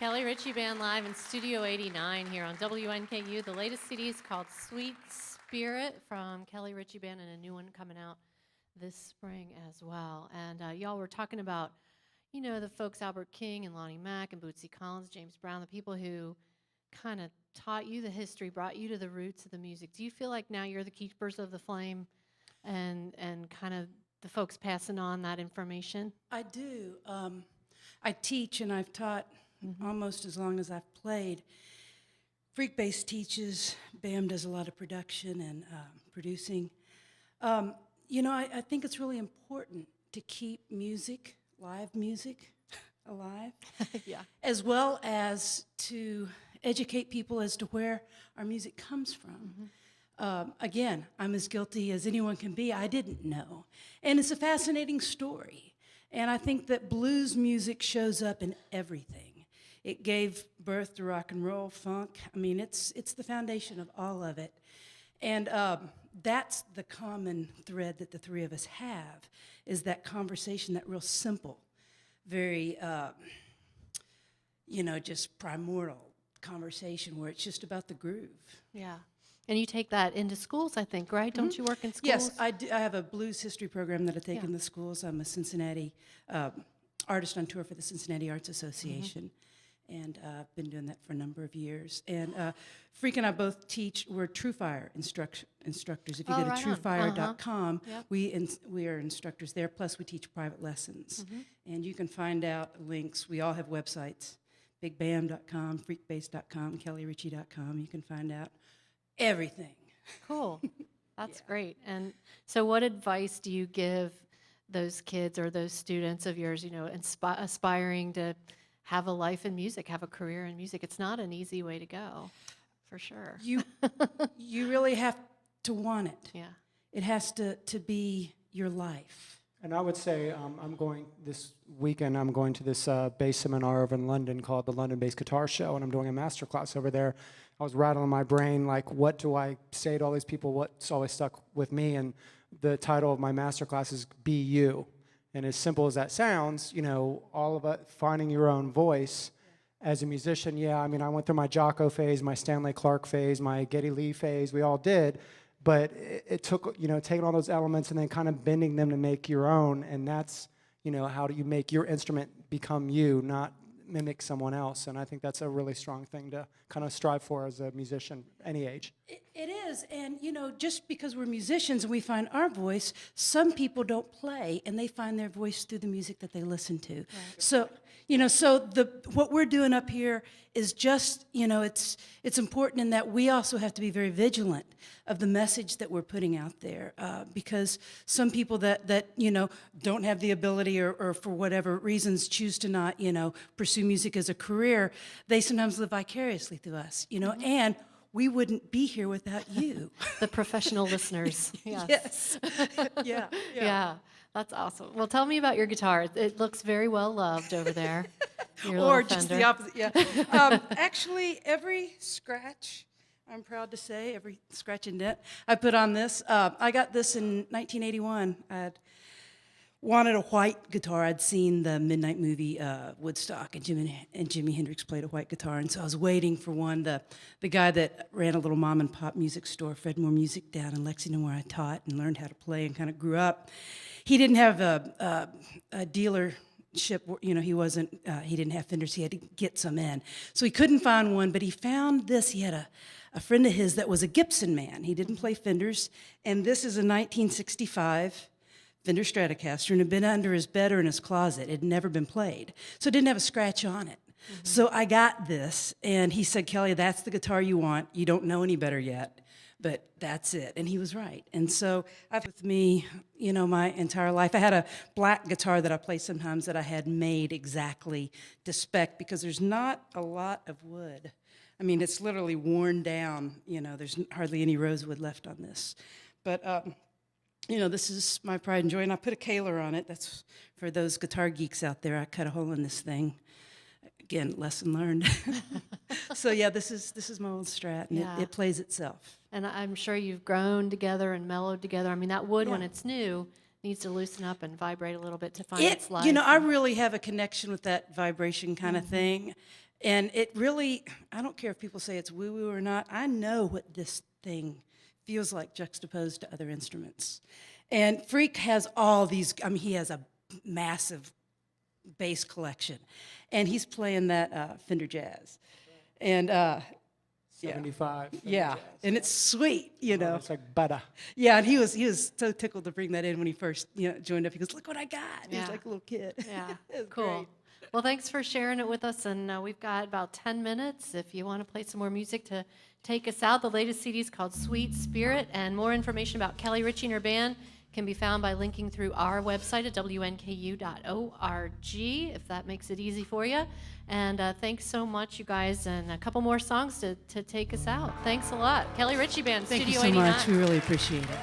Kelly Richey Band live in Studio 89 here on WNKU. The latest CD is called Sweet Spirit from Kelly Richey Band, and a new one coming out this spring as well. And y'all were talking about, you know, the folks Albert King and Lonnie Mack and Bootsy Collins, James Brown, the people who kind of taught you the history, brought you to the roots of the music. Do you feel like now you're the keepers of the flame and kind of the folks passing on that information? I do. I teach and I've taught almost as long as I've played. Freekbass teaches, Bam does a lot of production and producing. You know, I think it's really important to keep music, live music, alive, Yeah. as well as to educate people as to where our music comes from. Again, I'm as guilty as anyone can be. I didn't know. And it's a fascinating story. And I think that blues music shows up in everything. It gave birth to rock and roll, funk. I mean, it's the foundation of all of it. And that's the common thread that the three of us have, is that conversation, that real simple, very, you know, just primordial conversation where it's just about the groove. Yeah. And you take that into schools, I think, right? Don't you work in schools? Yes, I do. I have a blues history program that I take Yeah. in the schools. I'm a Cincinnati artist on tour for the Cincinnati Arts Association. And I've been doing that for a number of years. And Freak and I both teach. We're TrueFire instructors. If you go to right on. truefire.com, Yep. we are instructors there. Plus, we teach private lessons. And you can find out links. We all have websites: bigbamn.com, freekbass.com, kellyrichey.com. You can find out everything. Cool. That's great. And so what advice do you give those kids or those students of yours, you know, aspiring to have a life in music, have a career in music? It's not an easy way to go, for sure. You really have to want it. Yeah. It has to be your life. And I would say I'm going this weekend, I'm going to this bass seminar over in London called the London Bass Guitar Show, and I'm doing a master class over there. I was rattling my brain, like, what do I say to all these people? What's always stuck with me? And the title of my master class is Be You. And as simple as that sounds, you know, all of it, finding your own voice as a musician. Yeah, I mean, I went through my Jocko phase, my Stanley Clarke phase, my Geddy Lee phase. We all did. But it took, you know, taking all those elements and then kind of bending them to make your own. And that's, you know, how do you make your instrument become you, not mimic someone else. And I think that's a really strong thing to kind of strive for as a musician, any age. It is, and you know, just because we're musicians and we find our voice, some people don't play and they find their voice through the music that they listen to. Right. So, you know, what we're doing up here is just, you know, it's important in that we also have to be very vigilant of the message that we're putting out there, because some people that you know don't have the ability or for whatever reasons choose to not, you know, pursue music as a career, they sometimes live vicariously through us, you know, and we wouldn't be here without you. The professional listeners. Yes. Yeah. Yeah, that's awesome. Well, tell me about your guitar. It looks very well loved over there. Your Or little just Fender. the opposite, yeah. Actually, every scratch, I'm proud to say, every scratch and dent I put on this, I got this in 1981. I'd wanted a white guitar. I'd seen the Midnight movie Woodstock, and Jimi Hendrix played a white guitar, and so I was waiting for one. The guy that ran a little mom and pop music store, Fred Moore Music, down in Lexington, where I taught and learned how to play and kind of grew up, he didn't have a dealership. You know, he didn't have Fenders. He had to get some in, so he couldn't find one. But he found this. He had a friend of his that was a Gibson man. He didn't play Fenders, and this is a 1965. Fender Stratocaster, and had been under his bed or in his closet. It had never been played, so it didn't have a scratch on it. So I got this, and he said, "Kelly, that's the guitar you want. You don't know any better yet, but that's it." And he was right. And so I've with me, you know, my entire life. I had a black guitar that I play sometimes that I had made exactly to spec, because there's not a lot of wood. I mean, it's literally worn down. You know, there's hardly any rosewood left on this, but. You know, this is my pride and joy, and I put a Kaler on it. That's for those guitar geeks out there. I cut a hole in this thing. Again, lesson learned. So yeah, this is my old Strat, and it plays itself. And I'm sure you've grown together and mellowed together. I mean, that wood, when it's new, needs to loosen up and vibrate a little bit to find its life. You know, I really have a connection with that vibration kind of thing. And it really, I don't care if people say it's woo-woo or not, I know what this thing feels like juxtaposed to other instruments. And Freak has all these, I mean, he has a massive bass collection. And he's playing that Fender Jazz. And 75. yeah, and it's sweet, you know. It's like butter. Yeah, and he was so tickled to bring that in when he first joined up. He goes, "Look what I got!" He was Yeah. like a little kid. Yeah, It was cool. great. Well, thanks for sharing it with us, and we've got about 10 minutes if you want to play some more music to take us out. The latest CD is called Sweet Spirit, and more information about Kelly Richey and her band can be found by linking through our website at WNKU.org, if that makes it easy for you. And thanks so much, you guys, and a couple more songs to take us out. Thanks a lot. Kelly Richey Band, Thank Studio you so 89. much. We really appreciate it.